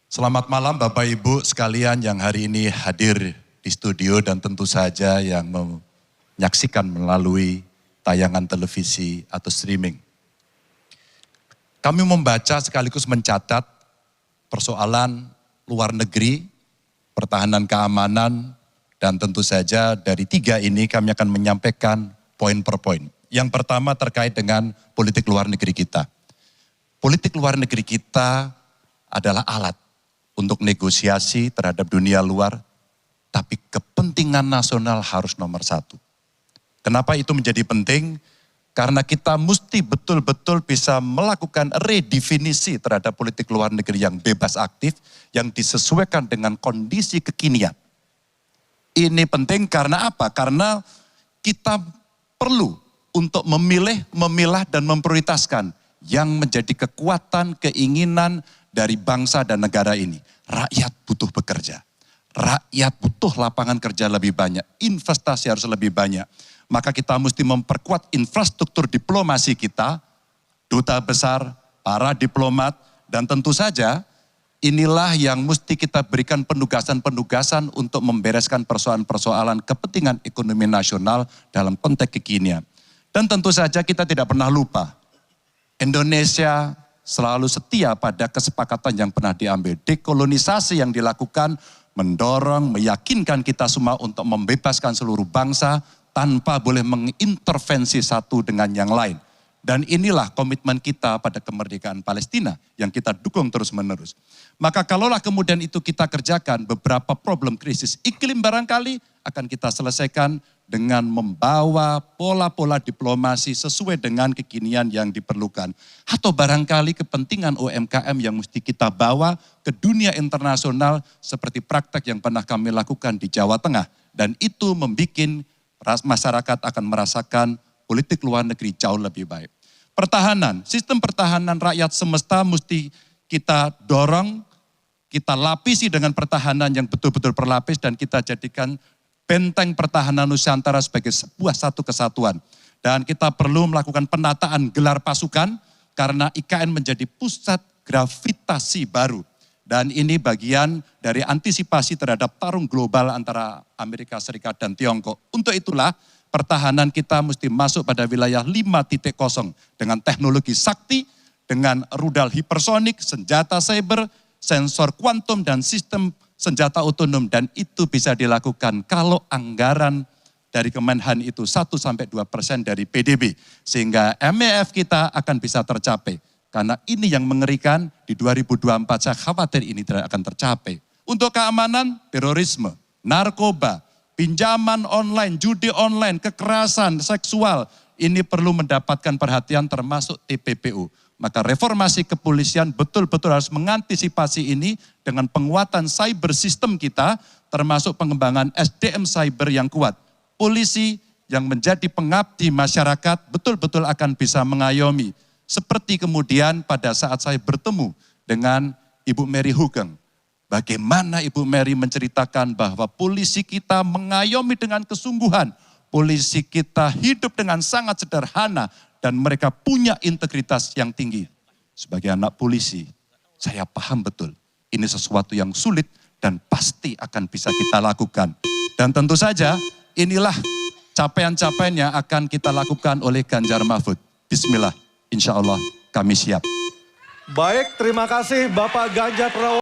Selamat malam Bapak Ibu sekalian yang hari ini hadir di studio dan tentu saja yang menyaksikan melalui tayangan televisi atau streaming. Kami membaca sekaligus mencatat persoalan luar negeri, pertahanan keamanan, dan tentu saja dari tiga ini kami akan menyampaikan poin per poin. Yang pertama terkait dengan politik luar negeri kita. Politik luar negeri kita adalah alat untuk negosiasi terhadap dunia luar, tapi kepentingan nasional harus nomor satu. Kenapa itu menjadi penting? Karena kita mesti betul-betul bisa melakukan redefinisi terhadap politik luar negeri yang bebas aktif, yang disesuaikan dengan kondisi kekinian. Ini penting karena apa? Karena kita perlu untuk memilih, memilah, dan memprioritaskan yang menjadi kekuatan, keinginan dari bangsa dan negara ini. Rakyat butuh bekerja. Rakyat butuh lapangan kerja lebih banyak. Investasi harus lebih banyak. Maka kita mesti memperkuat infrastruktur diplomasi kita, duta besar, para diplomat, dan tentu saja inilah yang mesti kita berikan penugasan-penugasan untuk membereskan persoalan-persoalan kepentingan ekonomi nasional dalam konteks kekinian. Dan tentu saja kita tidak pernah lupa, Indonesia selalu setia pada kesepakatan yang pernah diambil. Dekolonisasi yang dilakukan mendorong, meyakinkan kita semua untuk membebaskan seluruh bangsa tanpa boleh mengintervensi satu dengan yang lain. Dan inilah komitmen kita pada kemerdekaan Palestina yang kita dukung terus-menerus. Maka kalaulah kemudian itu kita kerjakan, beberapa problem krisis iklim barangkali akan kita selesaikan dengan membawa pola-pola diplomasi sesuai dengan kekinian yang diperlukan. Atau barangkali kepentingan UMKM yang mesti kita bawa ke dunia internasional seperti praktek yang pernah kami lakukan di Jawa Tengah. Dan itu membuat masyarakat akan merasakan politik luar negeri jauh lebih baik. Pertahanan, sistem pertahanan rakyat semesta mesti kita dorong, kita lapisi dengan pertahanan yang betul-betul berlapis dan kita jadikan benteng pertahanan Nusantara sebagai sebuah satu kesatuan. Dan kita perlu melakukan penataan gelar pasukan karena IKN menjadi pusat gravitasi baru. Dan ini bagian dari antisipasi terhadap tarung global antara Amerika Serikat dan Tiongkok. Untuk itulah pertahanan kita mesti masuk pada wilayah 5.0 dengan teknologi sakti, dengan rudal hipersonik, senjata cyber, sensor kuantum, dan sistem senjata otonom. Dan itu bisa dilakukan kalau anggaran dari Kemenhan itu 1-2% dari PDB. Sehingga MEF kita akan bisa tercapai. Karena ini yang mengerikan di 2024 saya khawatir ini tidak akan tercapai. Untuk keamanan, terorisme, narkoba, pinjaman online, judi online, kekerasan seksual, ini perlu mendapatkan perhatian termasuk TPPU. Maka reformasi kepolisian betul-betul harus mengantisipasi ini dengan penguatan cyber system kita, termasuk pengembangan SDM cyber yang kuat. Polisi yang menjadi pengabdi masyarakat betul-betul akan bisa mengayomi. Seperti kemudian pada saat saya bertemu dengan Ibu Mary Hugeng. Bagaimana Ibu Mary menceritakan bahwa polisi kita mengayomi dengan kesungguhan. Polisi kita hidup dengan sangat sederhana dan mereka punya integritas yang tinggi. Sebagai anak polisi, saya paham betul ini sesuatu yang sulit dan pasti akan bisa kita lakukan. Dan tentu saja inilah capaian-capaian yang akan kita lakukan oleh Ganjar Mahfud. Bismillah, insya Allah kami siap. Baik, terima kasih Bapak Ganjar Pranowo.